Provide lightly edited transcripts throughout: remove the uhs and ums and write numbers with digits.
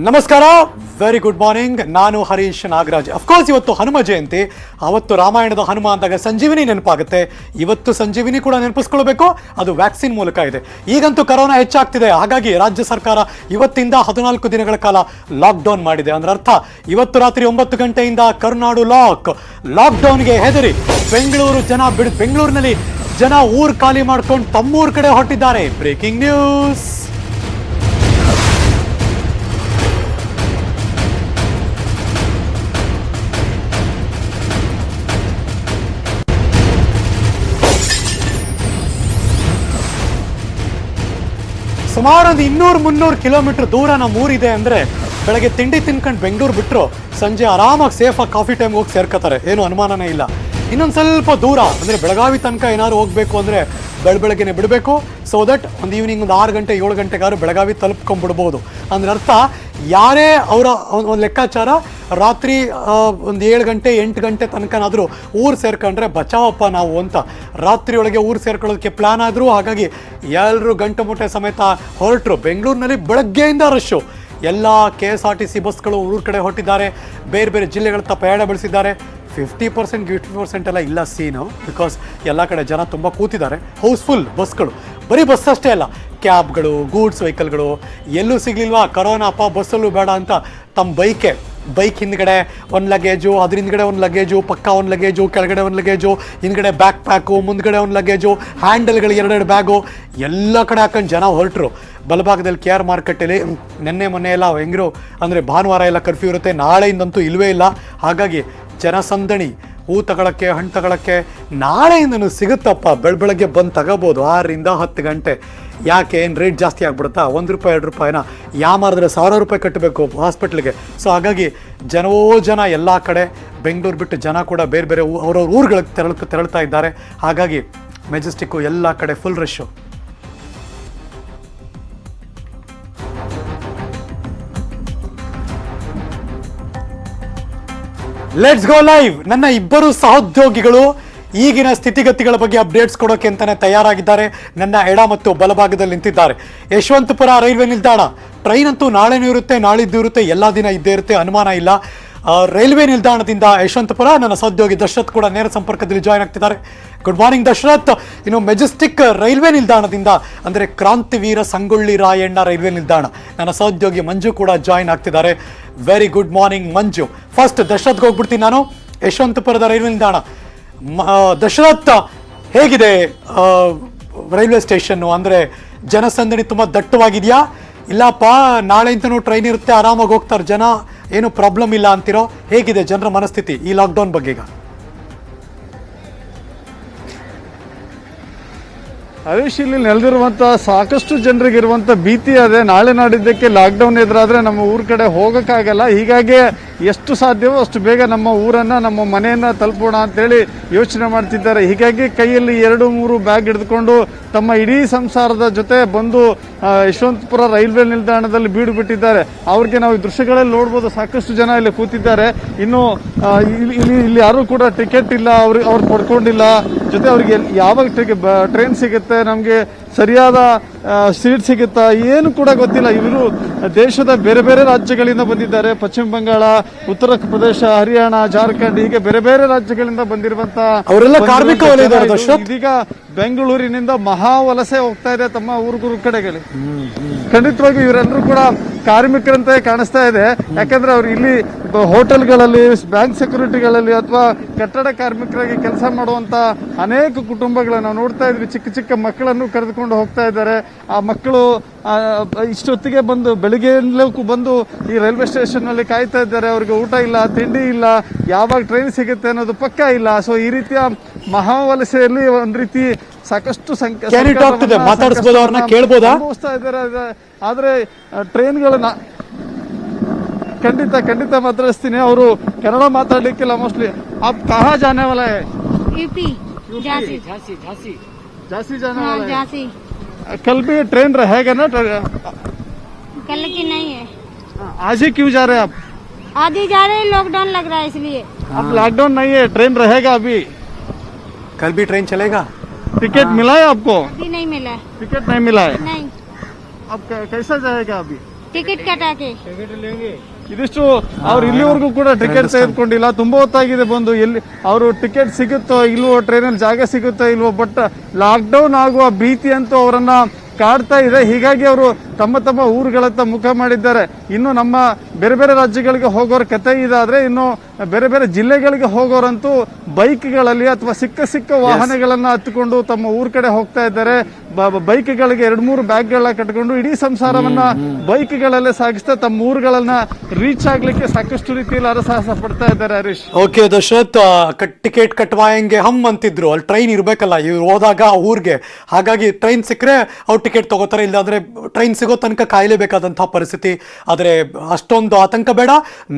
ನಮಸ್ಕಾರ, very good morning. ನಾನು Harish Nagaraj. Of course ಇವತ್ತು ಹನುಮ ಜಯಂತಿ. ಅವತ್ತು ರಾಮಾಯಣದ ಹನುಮ ಅಂದಾಗ ಸಂಜೀವಿನಿ ನೆನಪಾಗುತ್ತೆ. ಇವತ್ತು ಸಂಜೀವಿನಿ ಕೂಡ ನೆನಪಿಸ್ಕೊಳ್ಬೇಕು, ಅದು ವ್ಯಾಕ್ಸಿನ್ ಮೂಲಕ ಇದೆ. ಈಗಂತೂ ಕರೋನಾ ಹೆಚ್ಚಾಗ್ತಿದೆ, ಹಾಗಾಗಿ ರಾಜ್ಯ ಸರ್ಕಾರ ಇವತ್ತಿಂದ 14 ದಿನಗಳ ಕಾಲ ಲಾಕ್ಡೌನ್ ಮಾಡಿದೆ. ಅಂದ್ರೆ ಅರ್ಥ ಇವತ್ತು ರಾತ್ರಿ 9 ಗಂಟೆಯಿಂದ ಕರುನಾಡು ಲಾಕ್ಡೌನ್ಗೆ ಹೆದರಿ ಬೆಂಗಳೂರಿನಲ್ಲಿ ಜನ ಊರು ಖಾಲಿ ಮಾಡ್ಕೊಂಡು ತಮ್ಮೂರ್ ಕಡೆ ಹೊರಟಿದ್ದಾರೆ. Breaking news. ಸುಮಾರು ಒಂದು 200-300 ಕಿಲೋಮೀಟರ್ ದೂರ ನಮ್ಮ ಊರಿದೆ ಅಂದರೆ ಬೆಳಗ್ಗೆ ತಿಂಡಿ ತಿನ್ಕೊಂಡು ಬೆಂಗಳೂರು ಬಿಟ್ಟರು ಸಂಜೆ ಆರಾಮಾಗಿ ಸೇಫಾಗಿ ಕಾಫಿ ಟೈಮ್ ಹೋಗಿ ಸೇರ್ಕೋತಾರೆ, ಏನು ಅನುಮಾನನೇ ಇಲ್ಲ. ಇನ್ನೊಂದು ಸ್ವಲ್ಪ ದೂರ ಅಂದರೆ ಬೆಳಗಾವಿ ತನಕ ಏನಾದ್ರು ಹೋಗಬೇಕು ಅಂದರೆ ಬೆಳಗ್ಗೆನೆ ಬಿಡಬೇಕು. ಸೊ ದಟ್ ಒಂದು ಈವ್ನಿಂಗ್ ಒಂದು 6 ಗಂಟೆ 7 ಗಂಟೆಗಾದ್ರು ಬೆಳಗಾವಿ ತಲುಪ್ಕೊಂಡ್ಬಿಡ್ಬೋದು. ಅಂದ್ರೆ ಅರ್ಥ ಯಾರೇ ಅವರ ಒಂದು ಲೆಕ್ಕಾಚಾರ ರಾತ್ರಿ ಒಂದು 7 ಗಂಟೆ 8 ಗಂಟೆ ತನಕನಾದರೂ ಊರು ಸೇರ್ಕೊಂಡ್ರೆ ಬಚಾವಪ್ಪ ನಾವು ಅಂತ ರಾತ್ರಿಯೊಳಗೆ ಊರು ಸೇರ್ಕೊಳ್ಳೋದಕ್ಕೆ ಪ್ಲ್ಯಾನ್ ಆದರು. ಹಾಗಾಗಿ ಎಲ್ಲರೂ ಗಂಟು ಮುಟ್ಟೆ ಸಮೇತ ಹೊರಟರು. ಬೆಂಗಳೂರಿನಲ್ಲಿ ಬೆಳಗ್ಗೆಯಿಂದ ರಶ್ಶು. ಎಲ್ಲ KSRTC ಬಸ್ಗಳು ಊರ ಕಡೆ ಹೊರಟಿದ್ದಾರೆ. ಬೇರೆ ಬೇರೆ ಜಿಲ್ಲೆಗಳತ್ತ ಪಯಣ ಬೆಳೆಸಿದ್ದಾರೆ. 50% ಎಲ್ಲ ಇಲ್ಲ ಸೀನು, ಬಿಕಾಸ್ ಎಲ್ಲ ಕಡೆ ಜನ ತುಂಬ ಕೂತಿದ್ದಾರೆ. ಹೌಸ್ಫುಲ್ ಬಸ್ಗಳು. ಬರೀ ಬಸ್ ಅಷ್ಟೇ ಅಲ್ಲ, ಕ್ಯಾಬ್ಗಳು, ಗೂಡ್ಸ್ ವೆಹಿಕಲ್ಗಳು ಎಲ್ಲೂ ಸಿಗಲಿಲ್ವಾ ಕರೋನಾ ಬಸ್ಸಲ್ಲೂ ಬೇಡ ಅಂತ ತಮ್ಮ ಬೈಕ್ ಹಿಂದ್ಗಡೆ ಒಂದು ಲಗೇಜು, ಅದ್ರ ಹಿಂದ್ಗಡೆ ಒಂದು ಲಗೇಜು, ಪಕ್ಕ ಒಂದು ಲಗೇಜು, ಕೆಳಗಡೆ ಒಂದು ಲಗೇಜು, ಹಿಂದ್ಗಡೆ ಬ್ಯಾಕ್ ಪ್ಯಾಕು, ಮುಂದ್ಗಡೆ ಒಂದು ಲಗೇಜು, ಹ್ಯಾಂಡಲ್ಗಳು 2 ಬ್ಯಾಗು ಎಲ್ಲ ಕಡೆ ಹಾಕೊಂಡು ಜನ ಹೊರಟರು. ಬಲಭಾಗದಲ್ಲಿ KR ಮಾರ್ಕೆಟಲ್ಲಿ ಮೊನ್ನೆ ಎಲ್ಲ ಹೆಂಗರು ಅಂದರೆ ಭಾನುವಾರ ಎಲ್ಲ ಕರ್ಫ್ಯೂ ಇರುತ್ತೆ, ನಾಳೆಯಿಂದಂತೂ ಇಲ್ಲವೇ ಇಲ್ಲ. ಹಾಗಾಗಿ ಜನಸಂದಣಿ, ಹೂ ತಗೊಳಕ್ಕೆ, ಹಣ್ಣು ತಗೊಳಕ್ಕೆ ನಾಳೆಯಿಂದನೂ ಸಿಗುತ್ತಪ್ಪ. ಬೆಳಗ್ಗೆ ಬಂದು ತಗೋಬೋದು 6ರಿಂದ 10 ಗಂಟೆ. ಯಾಕೆ ಏನು ರೇಟ್ ಜಾಸ್ತಿ ಆಗ್ಬಿಡುತ್ತಾ? ₹1 ₹2 ಯಾಮಾರಿದ್ರೆ ₹1000 ಕಟ್ಟಬೇಕು ಹಾಸ್ಪಿಟ್ಲಿಗೆ. ಸೊ ಹಾಗಾಗಿ ಜನ ಎಲ್ಲ ಕಡೆ ಬೆಂಗಳೂರು ಬಿಟ್ಟು ಜನ ಕೂಡ ಬೇರೆ ಬೇರೆ ಅವ್ರವ್ರ ಊರುಗಳಿಗೆ ತೆರಳ್ತಾ ಇದ್ದಾರೆ. ಹಾಗಾಗಿ ಮೆಜೆಸ್ಟಿಕ್ಕು ಎಲ್ಲ ಕಡೆ full rush. Let's go live. ನನ್ನ ಇಬ್ಬರು ಸಹೋದ್ಯೋಗಿಗಳು ಈಗಿನ ಸ್ಥಿತಿಗತಿಗಳ ಬಗ್ಗೆ ಅಪ್ಡೇಟ್ಸ್ ಕೊಡೋಕೆ ಅಂತಾನೆ ತಯಾರಾಗಿದ್ದಾರೆ. ನನ್ನ ಎಡ ಮತ್ತು ಬಲಭಾಗದಲ್ಲಿ ನಿಂತಿದ್ದಾರೆ. ಯಶವಂತಪುರ ರೈಲ್ವೆ ನಿಲ್ದಾಣ. ಟ್ರೈನ್ ಅಂತೂ ನಾಳೆನೂ ಇರುತ್ತೆ, ನಾಳಿದ್ದು ಇರುತ್ತೆ, ಎಲ್ಲ ದಿನ ಇದ್ದೇ ಇರುತ್ತೆ, ಅನುಮಾನ ಇಲ್ಲ. ರೈಲ್ವೆ ನಿಲ್ದಾಣದಿಂದ ಯಶವಂತಪುರ ನನ್ನ ಸಹೋದ್ಯೋಗಿ ದಶರಥ್ ಕೂಡ ನೇರ ಸಂಪರ್ಕದಲ್ಲಿ ಜಾಯ್ನ್ ಆಗ್ತಿದ್ದಾರೆ. Good morning Dashrath. ಇನ್ನು ಮೆಜೆಸ್ಟಿಕ್ ರೈಲ್ವೆ ನಿಲ್ದಾಣದಿಂದ ಅಂದರೆ ಕ್ರಾಂತಿವೀರ ಸಂಗೊಳ್ಳಿ ರಾಯಣ್ಣ ರೈಲ್ವೆ ನಿಲ್ದಾಣ ನನ್ನ ಸಹೋದ್ಯೋಗಿ ಮಂಜು ಕೂಡ ಜಾಯ್ನ್ ಆಗ್ತಿದ್ದಾರೆ. ವೆರಿ ಗುಡ್ ಮಾರ್ನಿಂಗ್ ಮಂಜು. ಫಸ್ಟ್ ದಶರಥ್ಗೆ ಹೋಗ್ಬಿಡ್ತೀನಿ ನಾನು. ಯಶವಂತಪುರದ ರೈಲ್ವೆ ನಿಲ್ದಾಣ. ದಶರಥ್, ಹೇಗಿದೆ ರೈಲ್ವೆ ಸ್ಟೇಷನ್ನು? ಅಂದರೆ ಜನಸಂದಣಿ ತುಂಬ ದಟ್ಟವಾಗಿದೆಯಾ? ಇಲ್ಲಪ್ಪ ನಾಳೆಯಿಂದನೂ ಟ್ರೈನ್ ಇರುತ್ತೆ, ಆರಾಮಾಗಿ ಹೋಗ್ತಾರೆ ಜನ, ಏನು ಪ್ರಾಬ್ಲಮ್ ಇಲ್ಲ ಅಂತಿರೋ? ಹೇಗಿದೆ ಜನರ ಮನಸ್ಥಿತಿ ಈ ಲಾಕ್ಡೌನ್ ಬಗ್ಗೆ ಈಗ? ಹರೀಶ್, ಇಲ್ಲಿ ನೆಲೆದಿರುವಂಥ ಸಾಕಷ್ಟು ಜನರಿಗಿರುವಂಥ ಭೀತಿ ಅದೇ, ನಾಳೆ ನಾಡಿದ್ದಕ್ಕೆ ಲಾಕ್ಡೌನ್ ಎದುರಾದರೆ ನಮ್ಮ ಊರ ಕಡೆ ಹೋಗೋಕ್ಕಾಗಲ್ಲ. ಹೀಗಾಗಿ ಎಷ್ಟು ಸಾಧ್ಯವೋ ಅಷ್ಟು ಬೇಗ ನಮ್ಮ ಊರನ್ನು, ನಮ್ಮ ಮನೆಯನ್ನು ತಲುಪೋಣ ಅಂತೇಳಿ ಯೋಚನೆ ಮಾಡ್ತಿದ್ದಾರೆ. ಹೀಗಾಗಿ ಕೈಯಲ್ಲಿ 2-3 ಬ್ಯಾಗ್ ಹಿಡಿದುಕೊಂಡು ತಮ್ಮ ಇಡೀ ಸಂಸಾರದ ಜೊತೆ ಬಂದು ಯಶವಂತಪುರ ರೈಲ್ವೆ ನಿಲ್ದಾಣದಲ್ಲಿ ಬೀಡು ಬಿಟ್ಟಿದ್ದಾರೆ. ಅವ್ರಿಗೆ ನಾವು ಈ ದೃಶ್ಯಗಳಲ್ಲಿ ನೋಡ್ಬೋದು, ಸಾಕಷ್ಟು ಜನ ಇಲ್ಲಿ ಕೂತಿದ್ದಾರೆ. ಇನ್ನು ಇಲ್ಲಿ ಯಾರೂ ಕೂಡ ಟಿಕೆಟ್ ಇಲ್ಲ, ಅವ್ರು ಪಡ್ಕೊಂಡಿಲ್ಲ. ಜೊತೆ ಅವ್ರಿಗೆ ಯಾವಾಗ ಟ್ರೈನ್ ಸಿಗುತ್ತೆ, ನಮಗೆ ಸರಿಯಾದ ಸೀಟ್ ಸಿಗುತ್ತಾ ಏನು ಕೂಡ ಗೊತ್ತಿಲ್ಲ. ಇವರು ದೇಶದ ಬೇರೆ ಬೇರೆ ರಾಜ್ಯಗಳಿಂದ ಬಂದಿದ್ದಾರೆ. ಪಶ್ಚಿಮ ಬಂಗಾಳ, ಉತ್ತರ ಪ್ರದೇಶ, ಹರಿಯಾಣ, ಜಾರ್ಖಂಡ್, ಹೀಗೆ ಬೇರೆ ಬೇರೆ ರಾಜ್ಯಗಳಿಂದ ಬಂದಿರುವಂತ ಅವರೆಲ್ಲ ಕಾರ್ಮಿಕ ಇದೀಗ ಬೆಂಗಳೂರಿನಿಂದ ಮಹಾ ವಲಸೆ ಹೋಗ್ತಾ ಇದೆ ತಮ್ಮ ಊರುಗಳ ಕಡೆಗೆ. ಖಂಡಿತವಾಗಿ ಇವರೆಲ್ಲರೂ ಕೂಡ ಕಾರ್ಮಿಕರಂತೆ ಕಾಣಿಸ್ತಾ ಇದೆ. ಯಾಕಂದ್ರೆ ಅವ್ರು ಇಲ್ಲಿ ಹೋಟೆಲ್ಗಳಲ್ಲಿ, ಬ್ಯಾಂಕ್ ಸೆಕ್ಯೂರಿಟಿಗಳಲ್ಲಿ ಅಥವಾ ಕಟ್ಟಡ ಕಾರ್ಮಿಕರಾಗಿ ಕೆಲಸ ಮಾಡುವಂತ ಅನೇಕ ಕುಟುಂಬಗಳನ್ನ ನಾವು ನೋಡ್ತಾ ಇದ್ವಿ. ಚಿಕ್ಕ ಚಿಕ್ಕ ಮಕ್ಕಳನ್ನು ಕರೆದುಕೊಂಡು ಹೋಗ್ತಾ ಇದ್ದಾರೆ. ಆ ಮಕ್ಕಳು ಇಷ್ಟೊತ್ತಿಗೆ ಬಂದು ಬೆಳಿಗ್ಗೆಯಿಂದಲೂ ಬಂದು ಈ ರೈಲ್ವೆ ಸ್ಟೇಷನ್ ನಲ್ಲಿ ಕಾಯ್ತಾ ಇದ್ದಾರೆ. ಅವ್ರಿಗೆ ಊಟ ಇಲ್ಲ, ತಿಂಡಿ ಇಲ್ಲ, ಯಾವಾಗ ಟ್ರೈನ್ ಸಿಗುತ್ತೆ ಅನ್ನೋದು ಪಕ್ಕ ಇಲ್ಲ. ಸೊ ಈ ರೀತಿಯ ಮಹಾವಲಸೆಯಲ್ಲಿ ಒಂದ್ ರೀತಿ ಸಾಕಷ್ಟು ಅನುಭವಿಸ್ತಾ ಇದ್ದಾರೆ. ಆದ್ರೆ ಟ್ರೈನ್ಗಳನ್ನ ಖಂಡಿತ ಮಾತಾಡಿಸ್ತೀನಿ. ಅವರು ಕನ್ನಡ ಮಾತಾಡ್ಲಿಕ್ಕಿಲ್ಲ ಮೋಸ್ಟ್ಲಿ. ಆಪ್ ಕಹಾ ಜಾನೆ ವಾಲಾ ಹೈ? यूपी झांसी जाने वाला है। झांसी। कल भी ट्रेन रहेगा ना? कल की नहीं है। आज ही क्यों जा रहे हैं आप? आज ही जा रहे हैं, लॉकडाउन लग रहा है इसलिए। अब लॉकडाउन नहीं है, ट्रेन रहेगा अभी। कल भी ट्रेन चलेगा? टिकट मिला है आपको? अभी नहीं मिला है। टिकट नहीं मिला है? नहीं। अब कैसा जाएगा अभी? टिकट कटा के ಇದಿಷ್ಟು ಅವ್ರು ಇಲ್ಲಿವರೆಗೂ ಕೂಡ ಟಿಕೆಟ್ ತೆಗೆದುಕೊಂಡಿಲ್ಲ. ತುಂಬಾ ಹೊತ್ತಾಗಿದೆ ಬಂದು. ಎಲ್ಲಿ ಅವರು ಟಿಕೆಟ್ ಸಿಗುತ್ತೋ ಇಲ್ವೋ, ಟ್ರೈನಲ್ಲಿ ಜಾಗ ಸಿಗುತ್ತೋ ಇಲ್ವೋ, ಬಟ್ ಲಾಕ್ಡೌನ್ ಆಗುವ ಭೀತಿ ಅಂತೂ ಅವರನ್ನ ಕಾಡ್ತಾ ಇದೆ. ಹೀಗಾಗಿ ಅವರು ತಮ್ಮ ತಮ್ಮ ಊರುಗಳತ್ತ ಮುಖ ಮಾಡಿದ್ದಾರೆ. ಇನ್ನು ನಮ್ಮ ಬೇರೆ ಬೇರೆ ರಾಜ್ಯಗಳಿಗೆ ಹೋಗೋರ ಕತೆ ಇದಾದ್ರೆ, ಇನ್ನು ಬೇರೆ ಬೇರೆ ಜಿಲ್ಲೆಗಳಿಗೆ ಹೋಗೋರಂತೂ ಬೈಕ್ಗಳಲ್ಲಿ ಅಥವಾ ಸಿಕ್ಕ ವಾಹನಗಳನ್ನ ಹತ್ತಿಕೊಂಡು ತಮ್ಮ ಊರ್ ಕಡೆ ಹೋಗ್ತಾ ಇದ್ದಾರೆ. ಬೈಕ್ಗಳಿಗೆ 2-3 ಬ್ಯಾಗ್ಗಳನ್ನ ಕಟ್ಕೊಂಡು ಇಡೀ ಸಂಸಾರವನ್ನ ಬೈಕ್ಗಳಲ್ಲೇ ಸಾಗಿಸ್ತಾ ತಮ್ಮ ಊರುಗಳನ್ನ ರೀಚ್ ಆಗ್ಲಿಕ್ಕೆ ಸಾಕಷ್ಟು ರೀತಿಯಲ್ಲಿ ಹರಸಾಹಸ ಪಡ್ತಾ ಇದ್ದಾರೆ. ಹರೀಶ್, ಓಕೆ ದಶರಥ್, ಟಿಕೆಟ್ ಕಟ್ವಾಯಂಗೆ ಹಮ್ ಅಂತಿದ್ರು. ಅಲ್ಲಿ ಟ್ರೈನ್ ಇರ್ಬೇಕಲ್ಲ ಇವ್ರು ಹೋದಾಗ ಊರ್ಗೆ. ಹಾಗಾಗಿ ಟ್ರೈನ್ ಸಿಕ್ಕರೆ ಅವ್ರು ಟಿಕೆಟ್ ತಗೋತಾರೆ, ಇಲ್ಲಾಂದ್ರೆ ಟ್ರೈನ್ ಸಿಗೋ ತನಕ ಕಾಯಲೇಬೇಕಾದಂತಹ ಪರಿಸ್ಥಿತಿ. ಆದರೆ ಅಷ್ಟೊಂದು ಆತಂಕ ಬೇಡ.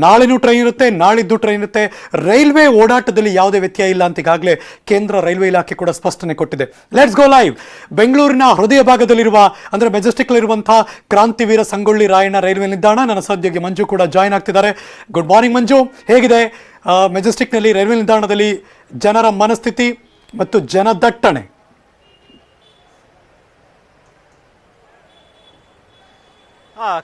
ನಾಳೆನೂ ಟ್ರೈನ್ ಇರುತ್ತೆ, ನಾಳಿದ್ದು ಟ್ರೈನ್ ಇರುತ್ತೆ. ರೈಲ್ವೆ ಓಡಾಟದಲ್ಲಿ ಯಾವುದೇ ವ್ಯತ್ಯಯ ಇಲ್ಲ ಅಂತ ಈಗಾಗಲೇ ಕೇಂದ್ರ ರೈಲ್ವೆ ಇಲಾಖೆ ಕೂಡ ಸ್ಪಷ್ಟನೆ ಕೊಟ್ಟಿದೆ. Let's go live. ಬೆಂಗಳೂರಿನ ಹೃದಯ ಭಾಗದಲ್ಲಿರುವ ಅಂದ್ರೆ ಮೆಜೆಸ್ಟಿಕ್ ಇರುವಂತಹ ಕ್ರಾಂತಿವೀರ ಸಂಗೊಳ್ಳಿ ರಾಯಣ್ಣ ರೈಲ್ವೆ ನಿಲ್ದಾಣ. ನನ್ನ ಸಹೋದ್ಯೋಗಿ ಮಂಜು ಕೂಡ ಜಾಯ್ನ್ ಆಗ್ತಿದ್ದಾರೆ. ಗುಡ್ ಮಾರ್ನಿಂಗ್ ಮಂಜು, ಹೇಗಿದೆ ಮೆಜೆಸ್ಟಿಕ್ನಲ್ಲಿ ರೈಲ್ವೆ ನಿಲ್ದಾಣದಲ್ಲಿ ಜನರ ಮನಸ್ಥಿತಿ ಮತ್ತು ಜನದಟ್ಟಣೆ?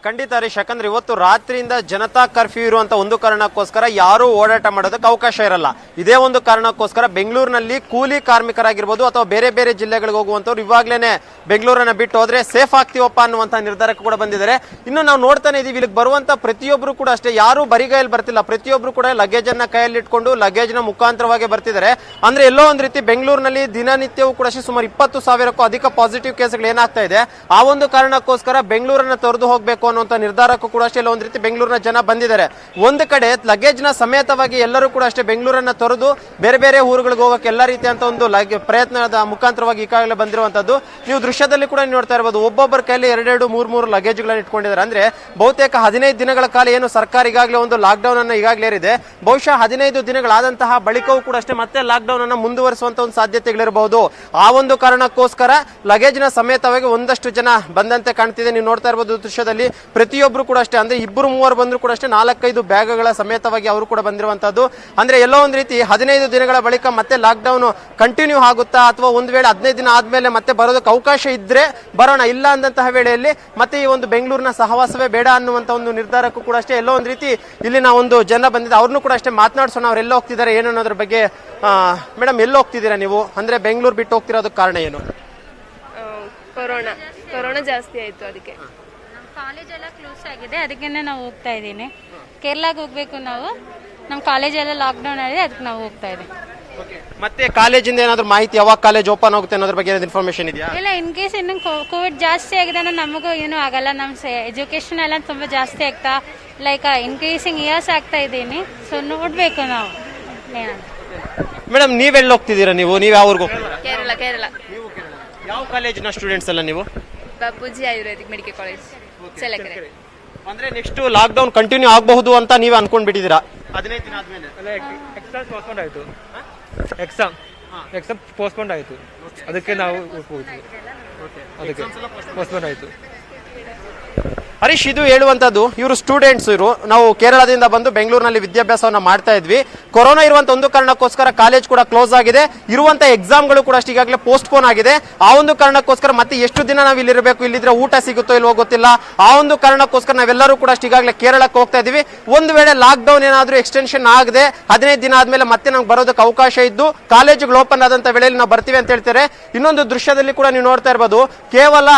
ಖಂಡಿತ ಹರೀಶ್, ಯಾಕಂದ್ರೆ ಇವತ್ತು ರಾತ್ರಿಯಿಂದ ಜನತಾ ಕರ್ಫ್ಯೂ ಇರುವಂತ ಒಂದು ಕಾರಣಕ್ಕೋಸ್ಕರ ಯಾರು ಓಡಾಟ ಮಾಡೋದಕ್ಕೆ ಅವಕಾಶ ಇರಲ್ಲ. ಇದೇ ಒಂದು ಕಾರಣಕ್ಕೋಸ್ಕರ ಬೆಂಗಳೂರಿನಲ್ಲಿ ಕೂಲಿ ಕಾರ್ಮಿಕರಾಗಿರ್ಬೋದು ಅಥವಾ ಬೇರೆ ಬೇರೆ ಜಿಲ್ಲೆಗಳಿಗೆ ಹೋಗುವಂತವ್ರು ಇವಾಗ್ಲೇನೆ ಬೆಂಗಳೂರನ್ನ ಬಿಟ್ಟು ಹೋದ್ರೆ ಸೇಫ್ ಆಗ್ತೀವಪ್ಪ ಅನ್ನುವಂತ ನಿರ್ಧಾರಕ್ಕೆ ಕೂಡ ಬಂದಿದ್ದಾರೆ. ಇನ್ನು ನಾವು ನೋಡ್ತಾನೆ ಇದೀವಿ, ಇಲ್ಲಿಗೆ ಬರುವಂತ ಪ್ರತಿಯೊಬ್ರು ಕೂಡ ಅಷ್ಟೇ, ಯಾರು ಬರಿಗೈಯಲ್ಲಿ ಬರ್ತಿಲ್ಲ. ಪ್ರತಿಯೊಬ್ರು ಕೂಡ ಲಗೇಜ್ ಅನ್ನ ಕೈಯಲ್ಲಿ ಇಟ್ಕೊಂಡು ಲಗೇಜ್ ನ ಮುಖಾಂತರವಾಗಿ ಬರ್ತಿದ್ದಾರೆ. ಅಂದ್ರೆ ಎಲ್ಲೋ ಒಂದ್ ರೀತಿ ಬೆಂಗಳೂರಿನಲ್ಲಿ ದಿನನಿತ್ಯವೂ ಕೂಡ ಅಷ್ಟೇ ಸುಮಾರು 20,000ಕ್ಕೂ ಅಧಿಕ ಪಾಸಿಟಿವ್ ಕೇಸ್ಗಳು ಏನಾಗ್ತಾ ಇದೆ. ಆ ಒಂದು ಕಾರಣಕ್ಕೋಸ್ಕರ ಬೆಂಗಳೂರನ್ನ ತೊರೆದು ಹೋಗ್ಬೇಕು ಅನ್ನುವಂತ ನಿರ್ಧಾರಕ್ಕೂ ಕೂಡ ಅಷ್ಟೇ ಒಂದ್ ರೀತಿ ಬೆಂಗಳೂರಿನ ಜನ ಬಂದಿದ್ದಾರೆ. ಒಂದು ಕಡೆ ಲಗೇಜ್ ನ ಸಮೇತವಾಗಿ ಎಲ್ಲರೂ ಕೂಡ ಅಷ್ಟೇ ಬೆಂಗಳೂರನ್ನ ತೊರೆದು ಬೇರೆ ಬೇರೆ ಊರುಗಳಿಗೆ ಹೋಗಕ್ಕೆ ಎಲ್ಲ ರೀತಿಯಂತ ಒಂದು ಪ್ರಯತ್ನದ ಮುಖಾಂತರವಾಗಿ ಈಗಾಗಲೇ ಬಂದಿರುವಂತದ್ದು. ನೀವು ದೃಶ್ಯದಲ್ಲಿ ಕೂಡ ನೋಡ್ತಾ ಇರಬಹುದು, ಒಬ್ಬೊಬ್ಬರ ಕೈಯಲ್ಲಿ 2-3 ಲಗೇಜ್ಗಳನ್ನ ಇಟ್ಕೊಂಡಿದ್ದಾರೆ. ಅಂದ್ರೆ ಬಹುತೇಕ 15 ದಿನಗಳ ಕಾಲ ಏನು ಸರ್ಕಾರ ಈಗಾಗಲೇ ಒಂದು ಲಾಕ್ಡೌನ್ ಅನ್ನ ಈಗಾಗಲೇ ಏರಿದೆ. ಬಹುಶಃ 15 ದಿನಗಳಾದಂತಹ ಬಳಿಕವೂ ಕೂಡ ಅಷ್ಟೇ ಮತ್ತೆ ಲಾಕ್ಡೌನ್ ಅನ್ನ ಮುಂದುವರಿಸುವಂತ ಒಂದು ಸಾಧ್ಯತೆಗಳಿರಬಹುದು. ಆ ಒಂದು ಕಾರಣಕ್ಕೋಸ್ಕರ ಲಗೇಜ್ ನ ಸಮೇತವಾಗಿ ಒಂದಷ್ಟು ಜನ ಬಂದಂತೆ ಕಾಣ್ತಿದೆ. ನೀವು ನೋಡ್ತಾ ಇರಬಹುದು ದೃಶ್ಯದಲ್ಲಿ, ಪ್ರತಿಯೊಬ್ರು ಕೂಡ ಅಷ್ಟೇ, ಅಂದ್ರೆ 2-3 ಬಂದ್ರು ಕೂಡ ಅಷ್ಟೇ 4-5 ಬ್ಯಾಗ್ಗಳ ಸಮೇತವಾಗಿ ಅವರು ಕೂಡ ಬಂದಿರುವಂತದ್ದು. ಅಂದ್ರೆ ಎಲ್ಲೋ ಒಂದ್ ರೀತಿ 15 ದಿನಗಳ ಬಳಿಕ ಮತ್ತೆ ಲಾಕ್ಡೌನ್ ಕಂಟಿನ್ಯೂ ಆಗುತ್ತಾ, ಅಥವಾ ಒಂದ್ ವೇಳೆ 15 ದಿನ ಆದ್ಮೇಲೆ ಮತ್ತೆ ಬರೋದಕ್ಕೆ ಅವಕಾಶ ಇದ್ರೆ ಬರೋಣ, ಇಲ್ಲ ಅಂದಂತಹ ವೇಳೆಯಲ್ಲಿ ಮತ್ತೆ ಈ ಒಂದು ಬೆಂಗಳೂರಿನ ಸಹವಾಸವೇ ಬೇಡ ಅನ್ನುವಂತ ಒಂದು ನಿರ್ಧಾರಕ್ಕೂ ಕೂಡ ಅಷ್ಟೇ ಎಲ್ಲೋ ಒಂದ್ ರೀತಿ ಇಲ್ಲಿನ ಒಂದು ಜನ ಬಂದಿದೆ. ಅವ್ರನ್ನೂ ಕೂಡ ಅಷ್ಟೇ ಮಾತನಾಡ್ಸೋಣ, ಅವ್ರು ಎಲ್ಲ ಹೋಗ್ತಿದ್ದಾರೆ ಏನು ಅನ್ನೋದ್ರ ಬಗ್ಗೆ. ಮೇಡಮ್, ಎಲ್ಲಿ ಹೋಗ್ತಿದ್ದೀರಾ ನೀವು? ಅಂದ್ರೆ ಬೆಂಗಳೂರು ಬಿಟ್ಟು ಹೋಗ್ತಿರೋದಕ್ಕೆ ಕಾರಣ ಏನು? ಕೊರೋನಾ ಜಾಸ್ತಿ ಆಯ್ತು, ಅದಕ್ಕೆ. ಕಾಲೇಜ್ ಎಲ್ಲ ಕ್ಲೋಸ್ ಆಗಿದೆ, ಅದಕ್ಕೆ ನಾವು ಹೋಗ್ತಾ ಇದ್ದೀನಿ. ಕೇರಳಕ್ಕೆ ಹೋಗ್ಬೇಕು ನಾವು. ನಮ್ಮ ಕಾಲೇಜ್ ಎಲ್ಲ ಲಾಕ್ಡೌನ್ ಆಗಿದೆ, ಅದಕ್ಕೆ ನಾವು ಹೋಗ್ತಾ ಇದ್ದೀವಿ. ಮತ್ತೆ ಕಾಲೇಜಿಂದ ಏನಾದ್ರು ಮಾಹಿತಿ, ಯಾವಾಗ ಕಾಲೇಜ್ ಓಪನ್ ಆಗುತ್ತೆ ಅನ್ನೋದ್ರ ಬಗ್ಗೆ ಏನಾದ್ರು ಇನ್ಫಾರ್ಮೇಶನ್ ಇದೆಯಾ? ಇಲ್ಲ, ಇನ್ ಕೇಸ್ ಇನ್ನು ಕೋವಿಡ್ ಜಾಸ್ತಿ ಆಗಿದೆ ಅಂದ್ರೆ ನಮಗೂ ಏನೂ ಆಗಲ್ಲ. ನಮ್ಮ ಎಜುಕೇಶನ್ ಎಲ್ಲ ತುಂಬಾ ಜಾಸ್ತಿ ಆಗ್ತಾ ಲೈಕ್ ಇನ್ಕ್ರೀಸಿಂಗ್ ಇಯರ್ಸ್ ಆಗ್ತಾ ಇದ್ದೀನಿ. ಸೊ ನೋಡ್ಬೇಕು ನಾವು ಏನಂತ. ಮೇಡಮ್, ನೀವೆಲ್ಲಿ ಹೋಗ್ತಿದ್ದೀರಾ? ನೀವು ಯಾವ ಊರಿಗೆ ಹೋಗ್ತೀರಾ? ಕೇರಳ. ಯಾವ ಕಾಲೇಜಿನ ಸ್ಟೂಡೆಂಟ್ಸ್ ಎಲ್ಲ ನೀವು? Bapuji Ayurvedic medical college, Challakere. ಅಂದ್ರೆ ನೆಕ್ಸ್ಟ್ ಲಾಕ್ಡೌನ್ ಕಂಟಿನ್ಯೂ ಆಗಬಹುದು ಅಂತ ನೀವೇ ಅನ್ಕೊಂಡ್ಬಿಟ್ಟಿದ್ದೀರಾ? 15 ದಿನ ಆದ್ಮೇಲೆ ಎಕ್ಸಾಮ್ ಪೋಸ್ಟ್ಪೋಂಡ್ ಆಯಿತು, ಅದಕ್ಕೆ ನಾವು ಅದಕ್ಕೆ ಪೋಸ್ಟ್ಪೋಂಡ್ ಆಯಿತು. ಹರೀಶ್, ಇದು ಹೇಳುವಂತದ್ದು ಇವರು ಸ್ಟೂಡೆಂಟ್ಸ್. ಇವರು ನಾವು ಕೇರಳದಿಂದ ಬಂದು ಬೆಂಗಳೂರಿನಲ್ಲಿ ವಿದ್ಯಾಭ್ಯಾಸವನ್ನ ಮಾಡ್ತಾ ಇದ್ವಿ. ಕೊರೋನಾ ಇರುವಂತ ಒಂದು ಕಾರಣಕ್ಕೋಸ್ಕರ ಕಾಲೇಜ್ ಕೂಡ ಕ್ಲೋಸ್ ಆಗಿದೆ. ಇರುವಂತ ಎಕ್ಸಾಮ್ಗಳು ಕೂಡ ಅಷ್ಟು ಈಗಾಗಲೇ ಪೋಸ್ಟ್ಪೋನ್ ಆಗಿದೆ. ಆ ಒಂದು ಕಾರಣಕ್ಕೋಸ್ಕರ ಮತ್ತೆ ಎಷ್ಟು ದಿನ ನಾವು ಇಲ್ಲಿರಬೇಕು, ಇಲ್ಲಿದ್ರೆ ಊಟ ಸಿಗುತ್ತೋ ಇಲ್ವೋ ಗೊತ್ತಿಲ್ಲ. ಆ ಒಂದು ಕಾರಣಕ್ಕೋಸ್ಕರ ನಾವೆಲ್ಲರೂ ಕೂಡ ಅಷ್ಟು ಈಗಾಗಲೇ ಕೇರಳಕ್ಕೆ ಹೋಗ್ತಾ ಇದೀವಿ. ಒಂದು ವೇಳೆ ಲಾಕ್ ಡೌನ್ ಏನಾದ್ರೂ ಎಕ್ಸ್ಟೆನ್ಷನ್ ಆಗದೆ 15 ದಿನ ಆದ್ಮೇಲೆ ಮತ್ತೆ ನಮ್ಗೆ ಬರೋದಕ್ಕೆ ಅವಕಾಶ ಇದ್ದು ಕಾಲೇಜುಗಳು ಓಪನ್ ಆದಂತ ವೇಳೆಯಲ್ಲಿ ನಾವು ಬರ್ತೀವಿ ಅಂತ ಹೇಳ್ತಾರೆ. ಇನ್ನೊಂದು ದೃಶ್ಯದಲ್ಲಿ ಕೂಡ ನೀವು ನೋಡ್ತಾ ಇರಬಹುದು, ಕೇವಲ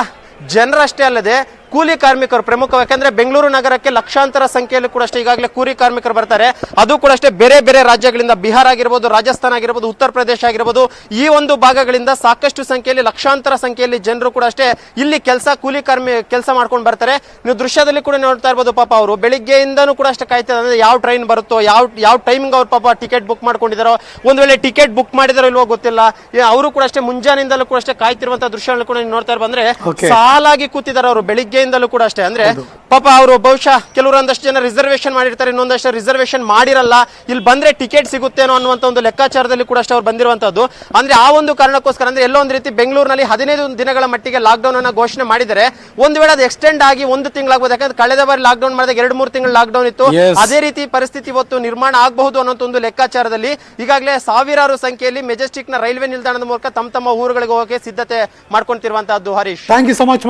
ಜನರಷ್ಟೇ ಅಲ್ಲದೆ ಕೂಲಿ ಕಾರ್ಮಿಕರು ಪ್ರಮುಖ. ಯಾಕಂದ್ರೆ ಬೆಂಗಳೂರು ನಗರಕ್ಕೆ ಲಕ್ಷಾಂತರ ಸಂಖ್ಯೆಯಲ್ಲಿ ಕೂಡ ಅಷ್ಟೇ ಈಗಾಗಲೇ ಕೂಲಿ ಕಾರ್ಮಿಕರು ಬರ್ತಾರೆ. ಅದು ಕೂಡ ಅಷ್ಟೇ ಬೇರೆ ಬೇರೆ ರಾಜ್ಯಗಳಿಂದ, ಬಿಹಾರ ಆಗಿರ್ಬೋದು, ರಾಜಸ್ಥಾನ ಆಗಿರ್ಬೋದು, ಉತ್ತರ ಪ್ರದೇಶ ಆಗಿರ್ಬೋದು, ಈ ಒಂದು ಭಾಗಗಳಿಂದ ಸಾಕಷ್ಟು ಸಂಖ್ಯೆಯಲ್ಲಿ, ಲಕ್ಷಾಂತರ ಸಂಖ್ಯೆಯಲ್ಲಿ ಜನರು ಕೂಡ ಅಷ್ಟೇ ಇಲ್ಲಿ ಕೂಲಿ ಕೆಲಸ ಮಾಡ್ಕೊಂಡು ಬರ್ತಾರೆ. ನೀವು ದೃಶ್ಯದಲ್ಲಿ ಕೂಡ ನೋಡ್ತಾ ಇರ್ಬೋದು, ಪಾಪ ಅವರು ಬೆಳಿಗ್ಗೆಯಿಂದನೂ ಕೂಡ ಅಷ್ಟೇ ಕಾಯ್ತಾರೆ. ಅಂದ್ರೆ ಯಾವ ಟ್ರೈನ್ ಬರುತ್ತೋ, ಯಾವ ಟೈಮಿಂಗ್ ಅವ್ರು ಪಾಪ ಟಿಕೆಟ್ ಬುಕ್ ಮಾಡ್ಕೊಂಡಿದಾರೋ, ಒಂದ್ ವೇಳೆ ಟಿಕೆಟ್ ಬುಕ್ ಮಾಡಿದಾರೋ ಇಲ್ವೋ ಗೊತ್ತಿಲ್ಲ. ಅವರು ಕೂಡ ಅಷ್ಟೇ ಮುಂಜಾನೆಯಿಂದಲೂ ಕೂಡ ಅಷ್ಟೇ ಕಾಯ್ತಿರುವಂತಹ ದೃಶ್ಯಗಳನ್ನು ಕೂಡ ನೋಡ್ತಾ ಇರ್ಬೋದು. ಅಂದ್ರೆ ಸಾಲಾಗಿ ಕೂತಿದ್ದಾರೆ ಅವರು ಬೆಳಿಗ್ಗೆಯಿಂದಲೂ ಕೂಡ ಅಷ್ಟೇ. ಅಂದ್ರೆ ಪಾಪ ಅವರು ಬಹುಶಃ ಕೆಲವರು ಒಂದಷ್ಟು ಜನ ರಿಸರ್ವೇಶನ್ ಮಾಡಿರ್ತಾರೆ, ಇನ್ನೊಂದಷ್ಟು ರಿಸರ್ವೇಶನ್ ಮಾಡಿರಲ್ಲ. ಇಲ್ಲಿ ಬಂದ್ರೆ ಟಿಕೆಟ್ ಸಿಗುತ್ತೇನೋ ಅನ್ನುವಂತ ಒಂದು ಲೆಕ್ಕಾಚಾರದಲ್ಲಿ ಕೂಡ ಅಷ್ಟೇ ಅವ್ರು ಬಂದಿರುವಂತದ್ದು. ಅಂದ್ರೆ ಆ ಒಂದು ಕಾರಣಕ್ಕೋಸ್ಕರ ಅಂದ್ರೆ ಎಲ್ಲೋ ಒಂದ್ ರೀತಿ ಬೆಂಗಳೂರಿನಲ್ಲಿ 15 ದಿನಗಳ ಮಟ್ಟಿಗೆ ಲಾಕ್ಡೌನ್ ಅನ್ನ ಘೋಷಣೆ ಮಾಡಿದರೆ, ಒಂದ್ ವೇಳೆ ಅದು ಎಕ್ಸ್ಟೆಂಡ್ ಆಗಿ 1 ತಿಂಗಳಾಗಬಹುದು. ಯಾಕಂದ್ರೆ ಕಳೆದ ಬಾರಿ ಲಾಕ್ಡೌನ್ ಮಾಡಿದಾಗ 2-3 ತಿಂಗಳು ಲಾಕ್ಡೌನ್ ಇತ್ತು. ಅದೇ ರೀತಿ ಪರಿಸ್ಥಿತಿ ಇವತ್ತು ನಿರ್ಮಾಣ ಆಗಬಹುದು ಅನ್ನೋ ಒಂದು ಲೆಕ್ಕಾಚಾರದಲ್ಲಿ ಈಗಾಗಲೇ ಸಾವಿರಾರು ಸಂಖ್ಯೆಯಲ್ಲಿ ಮೆಜೆಸ್ಟಿಕ್ ನ ರೈಲ್ವೆ ನಿಲ್ದಾಣದ ಮೂಲಕ ತಮ್ಮ ಊರುಗಳಿಗೆ ಹೋಗಕ್ಕೆ ಸಿದ್ಧತೆ ಮಾಡ್ಕೊಂತಿರುವಂತಹದ್ದು. Harish, thank you so much.